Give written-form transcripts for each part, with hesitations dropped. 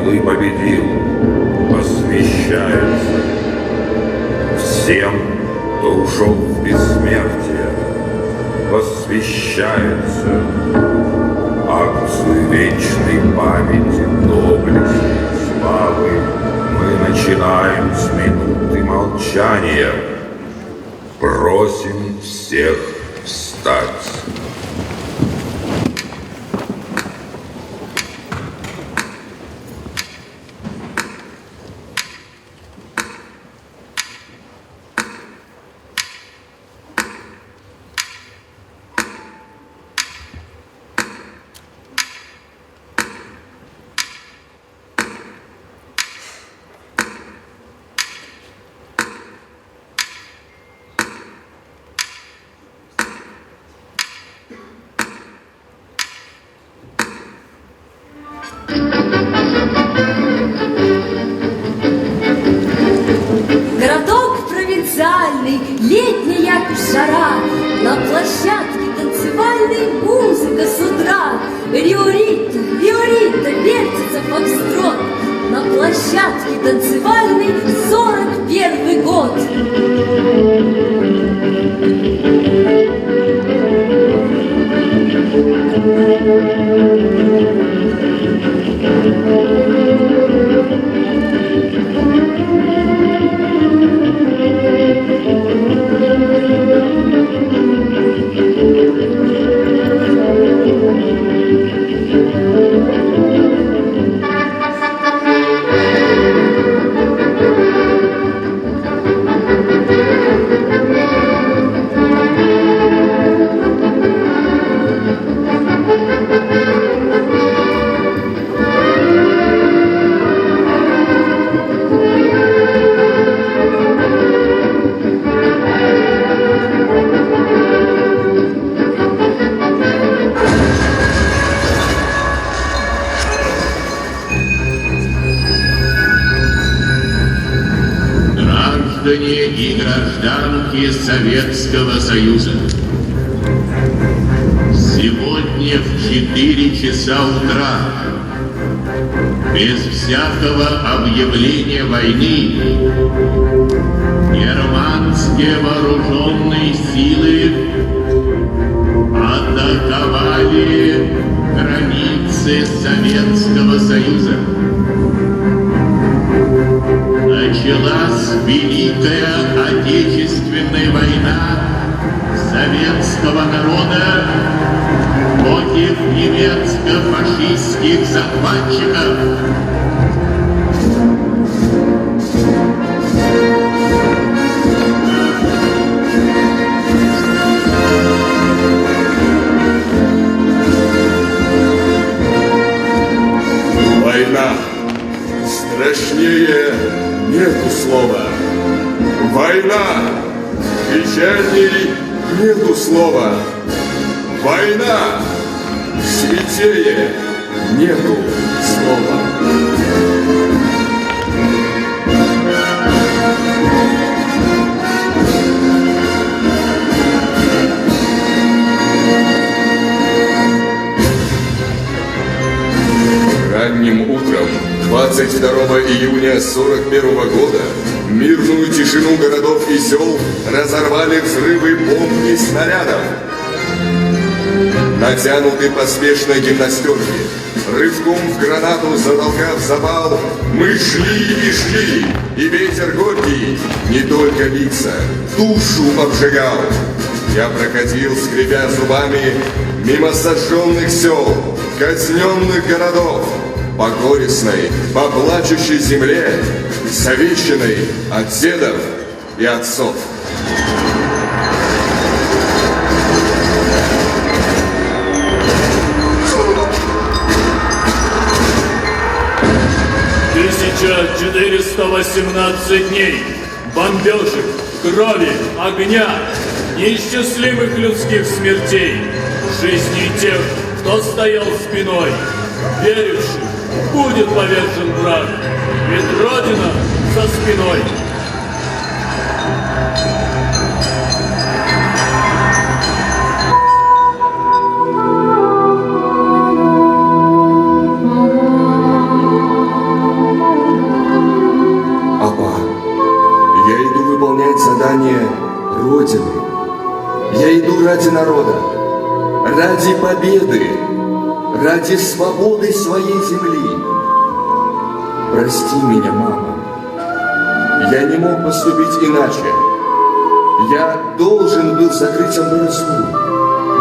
и победил, посвящается всем, кто ушел в бессмертие, посвящается акцию вечной памяти, доблести, славы. Мы начинаем с минуты молчания. Просим всех встать. Летняя жара, на площадке танцевальной музыка с утра. Риорита, Риорита, вертится фокстрот. На площадке танцевальной 41 год. Граждане и гражданки Советского Союза, сегодня в 4 часа утра, без всякого объявления войны, германские вооруженные силы атаковали границы Советского Союза. Началась Великая Отечественная война советского народа против немецко-фашистских захватчиков. Война страшнее нету слова. Война печальней нету слова. Война святее нету слова. Ранним утром 22 июня 41 года мирную тишину городов и сел разорвали взрывы бомб и снарядов. Натянуты поспешно гимнастерки, рывком в гранату затолкав запал, мы шли и шли, и ветер горький не только лица, душу обжигал. Я проходил, скрипя зубами, мимо сожженных сел, казненных городов, по горестной, по плачущей земле, завещанной от дедов и отцов. Тысяча 418 дней бомбежек, крови, огня, неисчислимых людских смертей, жизни тех, кто стоял спиной, веривших, будет повержен враг, ведь Родина за спиной. ради народа, ради победы, ради свободы своей земли. Прости меня, мама. Я не мог поступить иначе. Я должен был закрыть амбразуру.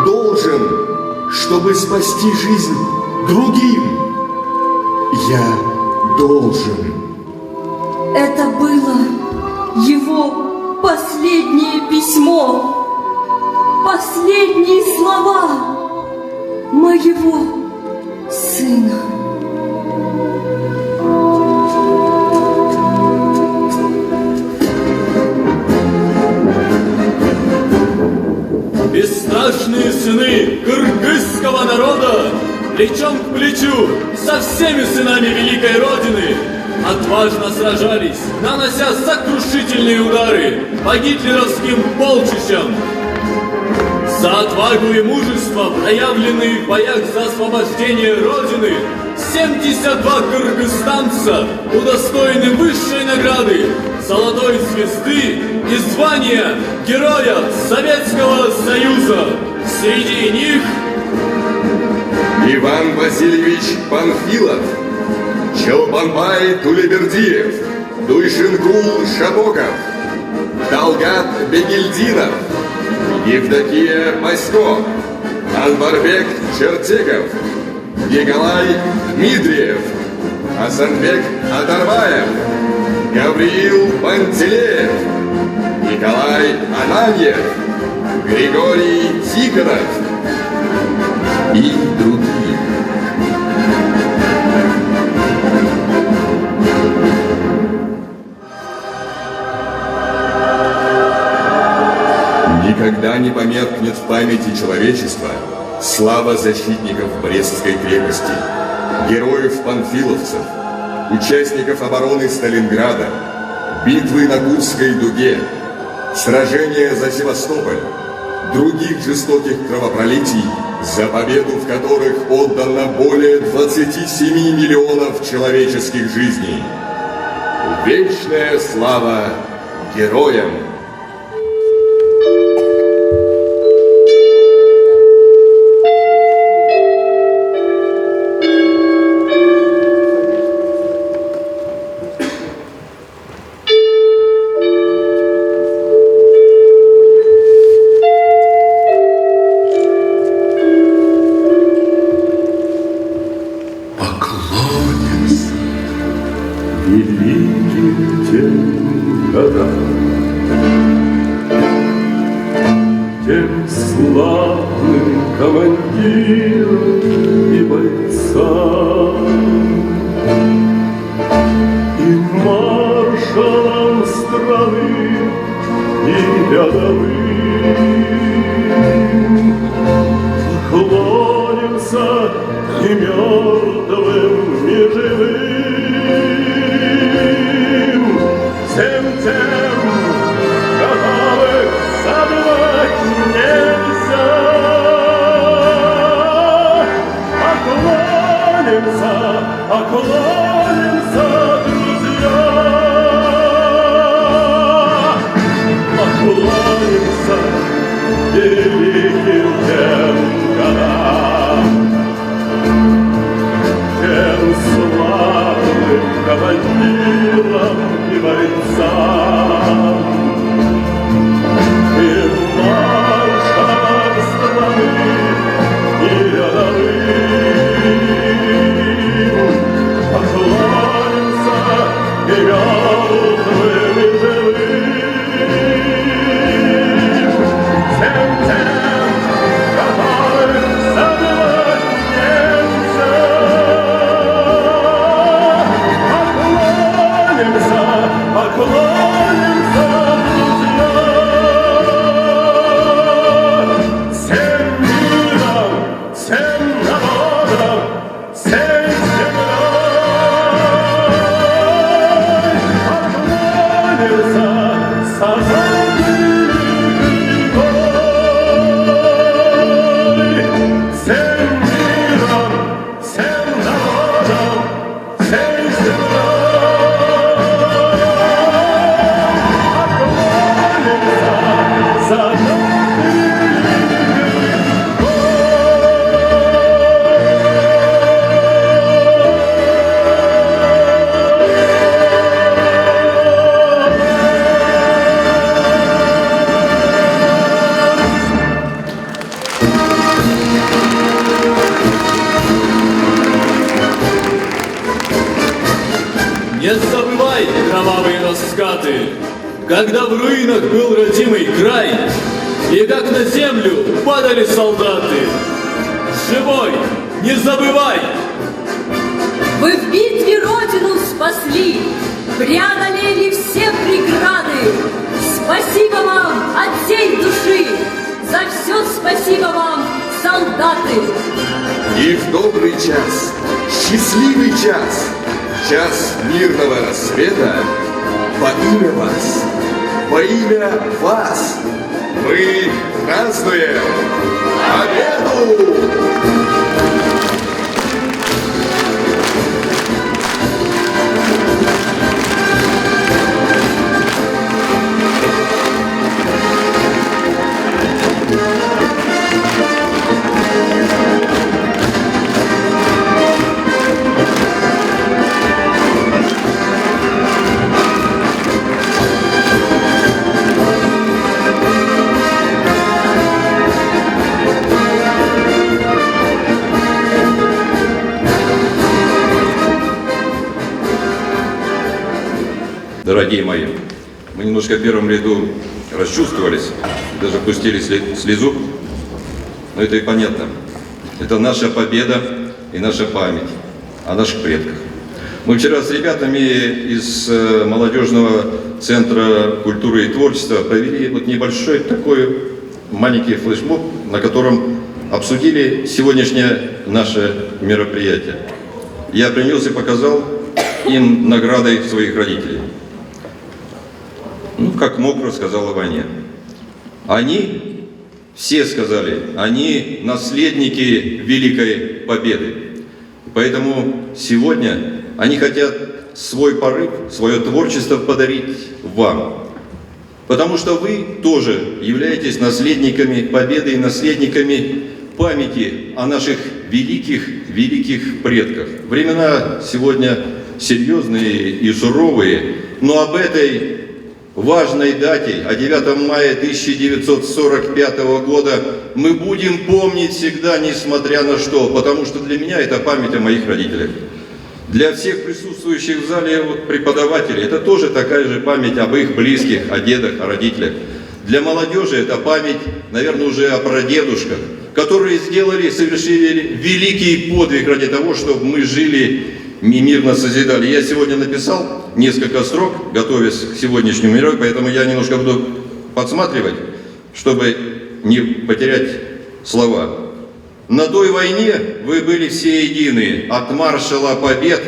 Должен, чтобы спасти жизнь другим. Я должен. Это было его последнее письмо, последние слова моего сына. Бесстрашные сыны кыргызского народа плечом к плечу со всеми сынами великой Родины отважно сражались, нанося сокрушительные удары по гитлеровским полчищам. За отвагу и мужество, проявленные в боях за освобождение Родины, 72 кыргызстанца удостоены высшей награды Золотой звезды и звания Героя Советского Союза. Среди них Иван Васильевич Панфилов, Чолпанбай Тулебердиев, Дуйшинкул Шабоков, Талгат Бегельдинов, Евдокия Пасько, Анварбек Чертеков, Николай Дмитриев, Асанбек Адарбаев, Гавриил Пантелеев, Николай Ананьев, Григорий Тихонов и другие. Никогда не померкнет в памяти человечества слава защитников Брестской крепости, героев-панфиловцев, участников обороны Сталинграда, битвы на Курской дуге, сражения за Севастополь, других жестоких кровопролитий, за победу в которых отдано более 27 миллионов человеческих жизней. Вечная слава героям! Великим тем годам, тем славным командирам и бойцам, и маршалам страны, и рядовым поклонимся и мертвым, и живым. Всем тем, которых забывать нельзя, поклонимся, друзья, поклонимся великим тем годам, тем славным командирам и бойцам, и маршалам страны, и рядовым поклонимся и мертвым, и живым. Всем тем, которых забывать нельзя, поклонимся, поклонимся. Не забывай кровавые раскаты, когда в руинах был родимый край, и как на землю падали солдаты. Живой, не забывай! Вы в битве Родину спасли, преодолели все преграды. Спасибо вам от всей души, за все спасибо вам, солдаты. И в добрый час, счастливый час, час мирного рассвета, во имя вас, мы празднуем победу! Дорогие мои, мы немножко в первом ряду расчувствовались, даже пустили слезу, но это и понятно. Это наша победа и наша память о наших предках. Мы вчера с ребятами из молодежного центра культуры и творчества провели вот небольшой такой маленький флешмоб, на котором обсудили сегодняшнее наше мероприятие. Я принес и показал им награды своих родителей. Ну, как мог, рассказал о войне. Они, все сказали, они наследники Великой Победы. Поэтому сегодня они хотят свой порыв, свое творчество подарить вам. Потому что вы тоже являетесь наследниками Победы и наследниками памяти о наших великих предках. Времена сегодня серьезные и суровые, но об этой важной дате, о 9 мая 1945 года, мы будем помнить всегда, несмотря на что, потому что для меня это память о моих родителях. Для всех присутствующих в зале преподавателей это тоже такая же память об их близких, о дедах, о родителях. Для молодежи это память, наверное, уже о прадедушках, которые совершили великий подвиг ради того, чтобы мы жили и мирно созидали. Я сегодня написал несколько строк, готовясь к сегодняшнему мероприятию, поэтому я немножко буду подсматривать, чтобы не потерять слова. На той войне вы были все едины, от маршала побед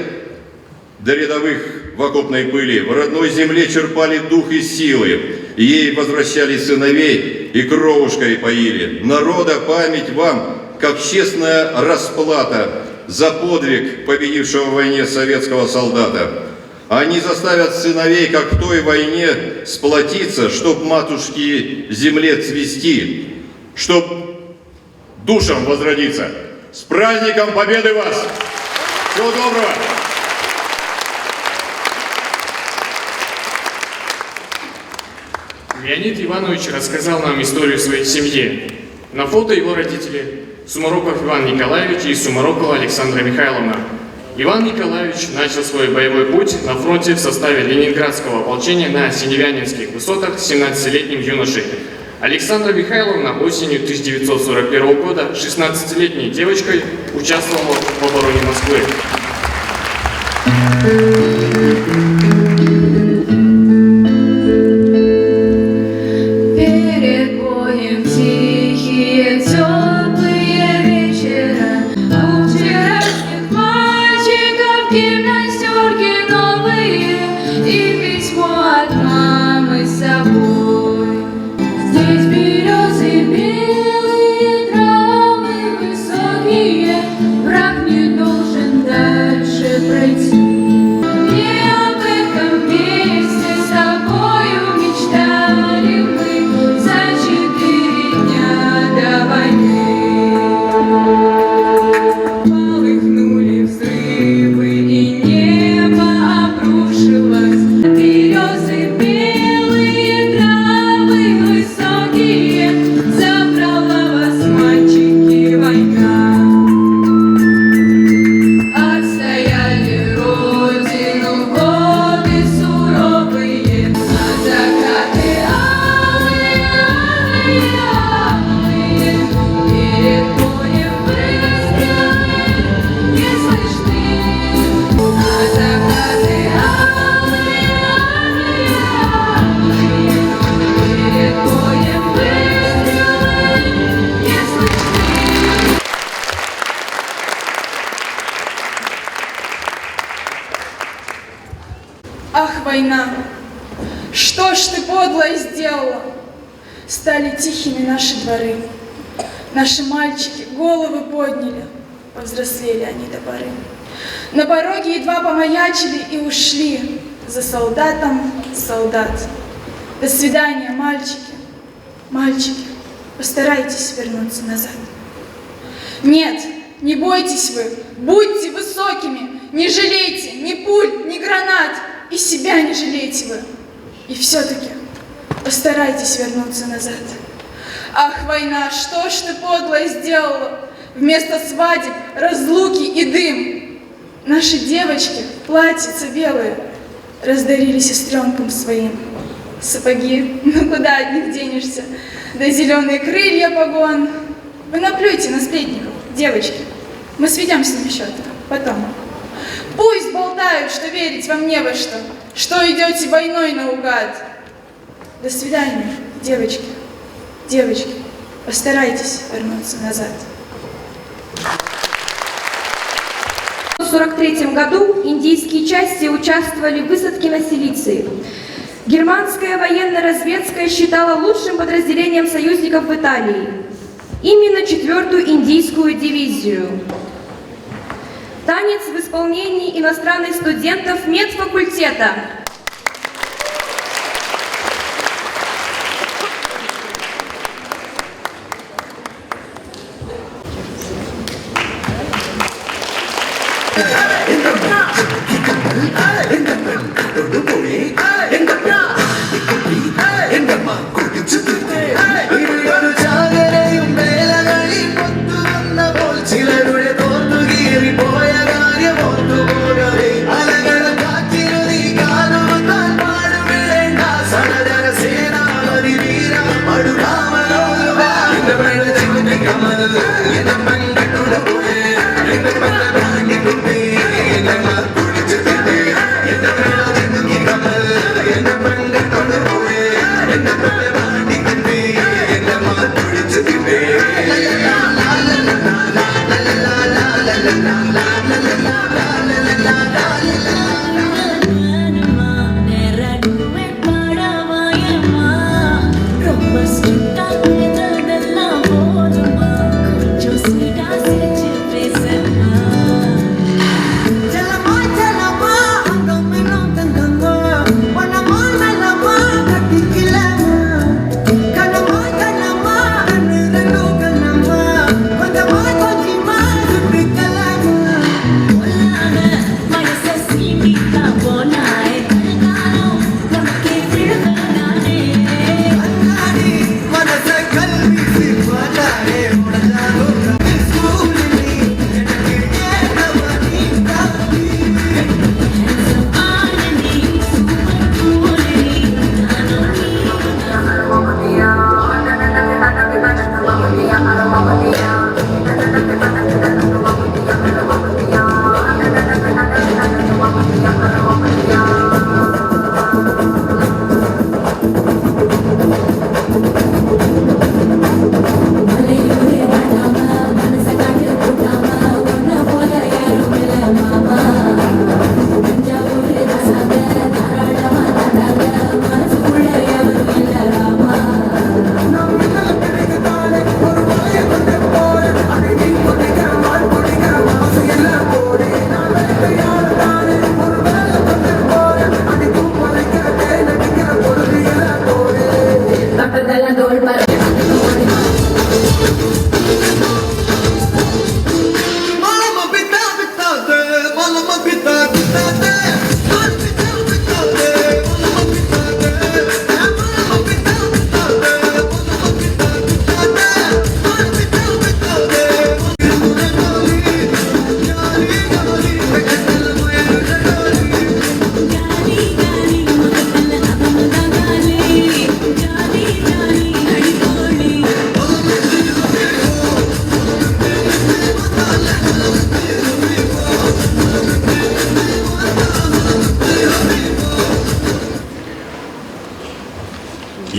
до рядовых в окопной пыли. В родной земле черпали дух и силы, ей возвращали сыновей и кровушкой поили. Народа память вам, как честная расплата за подвиг победившего в войне советского солдата. Они заставят сыновей, как в той войне, сплотиться, чтоб матушки земле цвести, чтоб душам возродиться. С праздником Победы вас! Всего доброго! Леонид Иванович рассказал нам историю своей семьи. На фото его родители Сумароков Иван Николаевич и Сумарокова Александра Михайловна. Иван Николаевич начал свой боевой путь на фронте в составе Ленинградского ополчения на Синевянинских высотах с 17-летним юношей. Александра Михайловна осенью 1941 года 16-летней девочкой участвовала в обороне Москвы. Перед боем тихие, теплые вечера, а у вчерашних мальчиков гимнастерки новые и письмо от мамы с собой. Здесь березы белые, травы высокие, враг не должен дальше пройти. Березы белые, Ах, война, что ж ты подлое сделала? Стали тихими наши дворы. Наши мальчики головы подняли, повзрослели они до поры. На пороге едва помаячили и ушли за солдатом солдат. До свидания, мальчики, мальчики, постарайтесь вернуться назад. Нет, не бойтесь вы, будьте высокими, не жалейте ни пуль, ни гранат, и себя не жалейте вы. И все-таки постарайтесь вернуться назад. Ах, война, что ж ты подлое сделала? Вместо свадеб, разлуки и дым. Наши девочки, платьица белые, раздарили сестренкам своим. Сапоги, ну куда от них денешься? Да зеленые крылья погон. Вы наплюйте на сплетников, девочки. Мы сведем с ними счеты потом. Пусть болтают, что верить вам не во что идете войной наугад. До свидания, девочки. Девочки, постарайтесь вернуться назад. В 1943 году индийские части участвовали в высадке на Силиции. Германская военно-разведская считала лучшим подразделением союзников в Италии именно 4-ю индийскую дивизию. Танец в исполнении иностранных студентов медфакультета.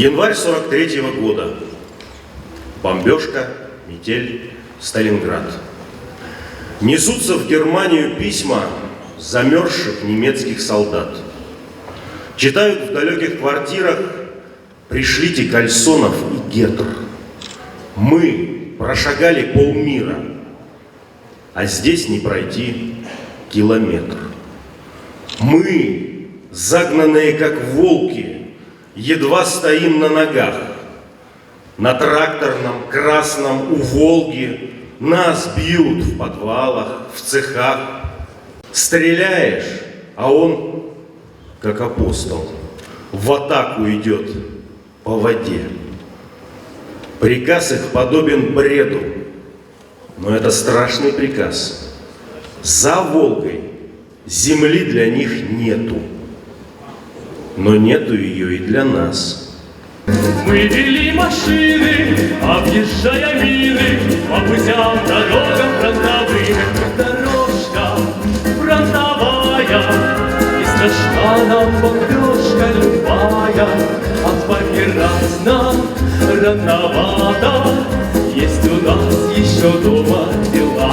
Январь 43-го года. Бомбежка, метель, Сталинград. Несутся в Германию письма замерзших немецких солдат. Читают в далеких квартирах: пришлите кальсонов и гетр. Мы прошагали полмира, а здесь не пройти километр. Мы, загнанные как волки, едва стоим на ногах. На тракторном красном у Волги нас бьют в подвалах, в цехах. Стреляешь, а он, как апостол, в атаку идет по воде. Приказ их подобен бреду, но это страшный приказ. За Волгой земли для них нету, но нету ее и для нас. Мы вели машины, объезжая мины, по путям, дорогам фронтовым. Дорожка фронтовая, и страшна нам бомбежка любая. А помирать нам рановато, есть у нас еще дома дела.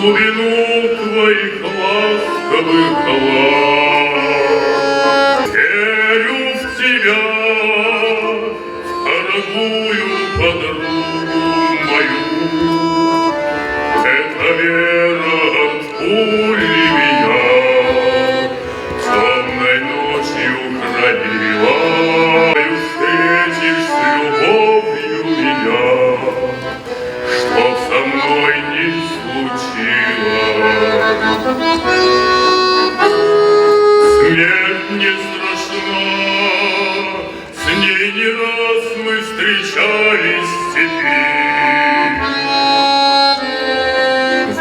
глубину твоих ласковых глаз. Верю в тебя, дорогую подругу мою. Эта вера от пули меня темной ночью хранила. Встретишь с любовью меня, чтоб со мной не случилось. Смерть не страшна, с ней не раз мы встречались в степи.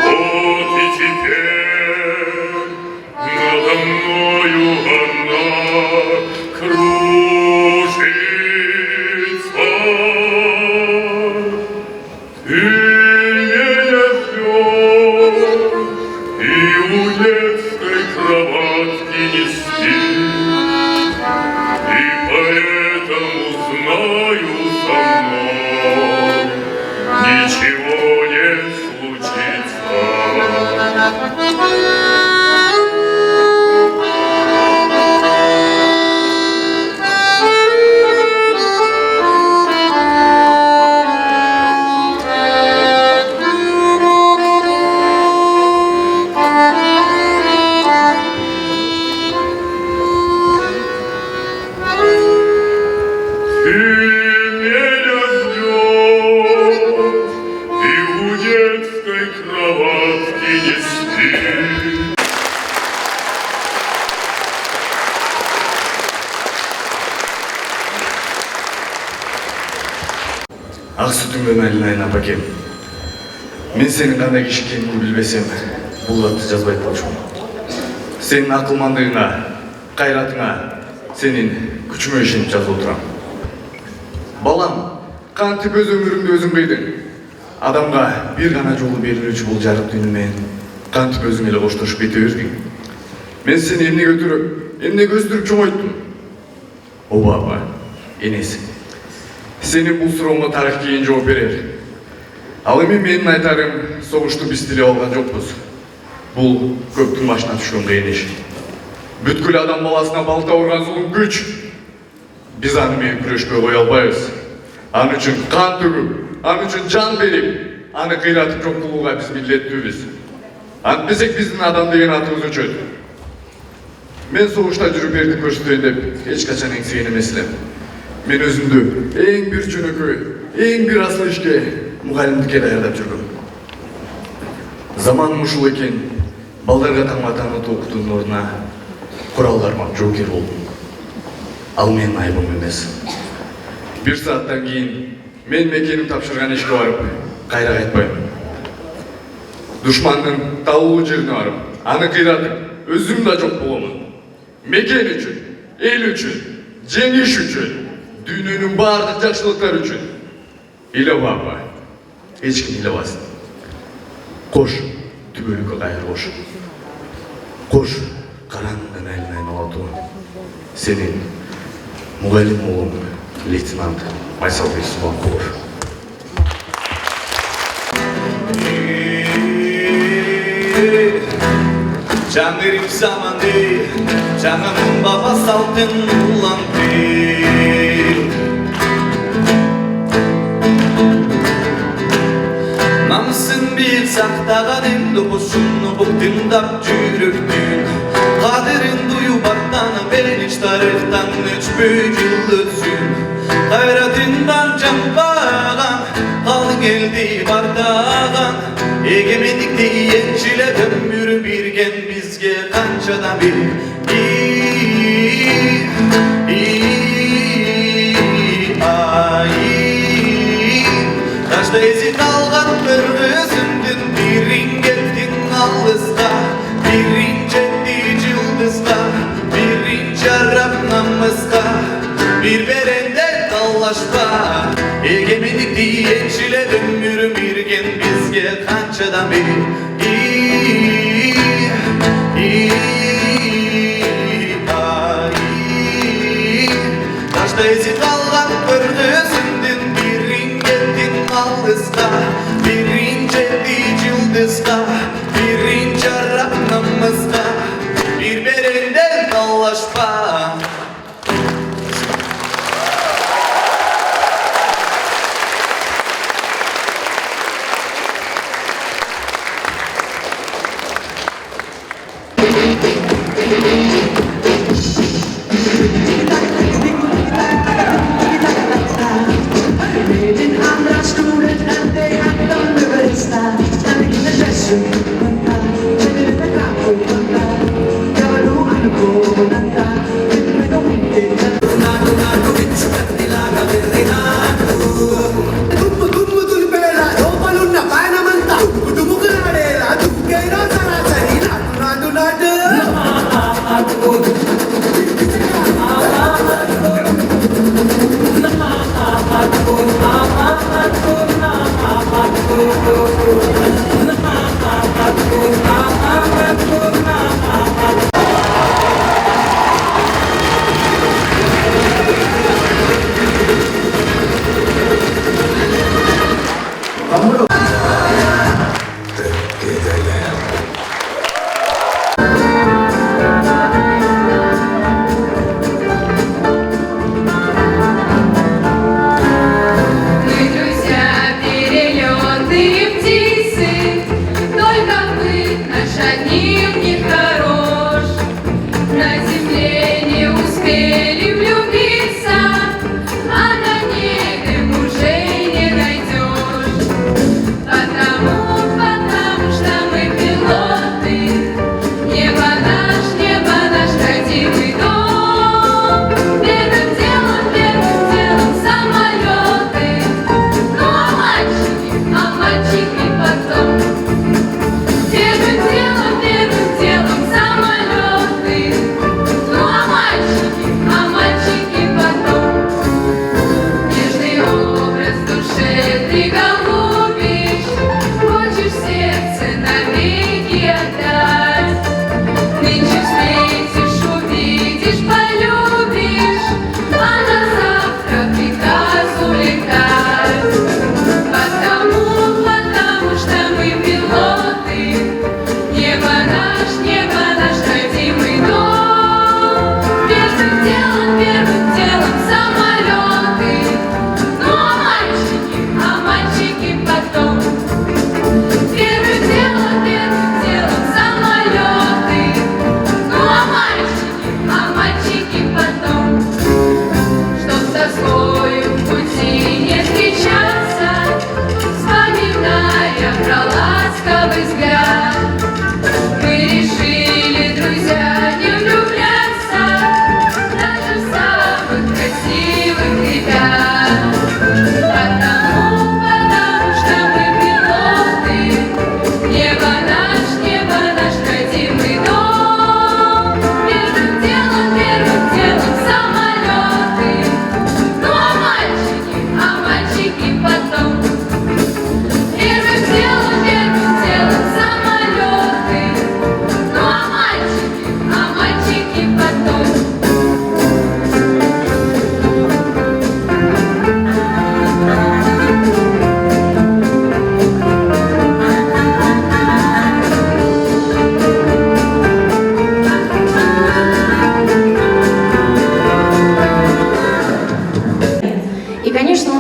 Вот и теперь надо мною она кружится. Ты меня ждешь, и у детской кроватки не спишь, и поэтому знаю, со мной ничего не случится. Ты ақ сүтіңнен айналайын апакем. Мен сенің қандай киши екеніңді білбесем, бұл хатты жазбай болчумун. Сенің ақылмандығыңа, қайратыңа, сенің күчүмө ишенип жазып отурам. Балам, кантип өз өмүрүңдү өзүң кыйдың. Адамга бир гана жолу берилүүчү бул жарык дүйнө менен кантип өзүң эле коштошуп кете бердиң. Мен сени эмнеге өтүрүп, эмнеге өстүрүп чоңойттум? Оба апа, энеси. Сенин бул сурооңо тарых кийин жооп берер. Ал эми менин айтарым, согушту биз тилеп алган жокпуз. Бул көктүн башына түшкөн кыйын иш. Бүткүл адам баласына балта урган зулум күч. Биз аны менен күрөшпөй кое албайбыз. Аны үчүн кан төгүп, аны үчүн жан берип, аны кыйратып жок кылууга биз милдеттүүбүз. Антпесек биздин адам деген атыбыз өчөт. Мен согушта жүрүп эрдик көрсөтөйүн деп эч качан эңсеген эмес элем. Мен өзүмдү эң бир жөнөкөй, эң бир асыл ишке мугалимдикке даярдап жүргөм. Заманым ушул экен, балдарга таңма-таңмыт окутуунун ордуна курал кармап жоокер болдум. Ал менин айыбым эмес. Бир сааттан кийин мен мекеним тапшырган ишке барып, кайра кайтпайм. Душмандын таулуу жерине барып, аны кыйратып, өзүм да жок боломун. Мекен үчүн, эл үчүн, жеңиш үчүн, дүйнөнүн бардык жакшылыктары үчүн. Ыйлаба апа, эч ким ыйлабасын. Кош, түбөлүккө кайыр кош. Кош, караңгыдан айналатуу. Сенин мугалим уулуң, лейтенант Майсалбек Субанкулов. Can verip zamanı, canımın babası altın ulandı. Namusun bir saktagan endi boşunu bıktımdap жүрөктүн. Kaderin duyup attanı ben hiç tarihtan öçmöy yıl ötsün. Hayratından canbagan, kalın geldi bardağan. Egemenlikte yençile ömür birgen bizge kançadan bir Taşta ezi kalgan bir gözümdün birin gettin alızga Birin cetti yıldızga Birin çarap namızga Bir berende kallaşma Egemenlikte yençile ömür birgen bizge kançadan bir Taşta ezi kalgan bir gözümdün birin gettin alızga Birin cetti yıldızga Birin çarap namızga Bir berende kallaşma Student and they had done the best and in the dressing room, and in the cafe,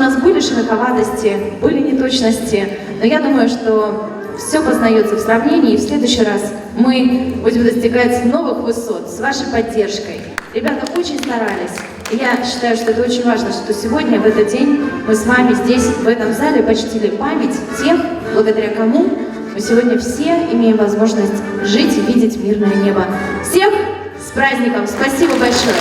нас были шероховатости, были неточности, но я думаю, что все познается в сравнении, и в следующий раз мы будем достигать новых высот с вашей поддержкой. Ребята очень старались. И я считаю, что это очень важно, что сегодня, в этот день, мы с вами здесь, в этом зале, почтили память тех, благодаря кому мы сегодня все имеем возможность жить и видеть мирное небо. Всех с праздником! Спасибо большое!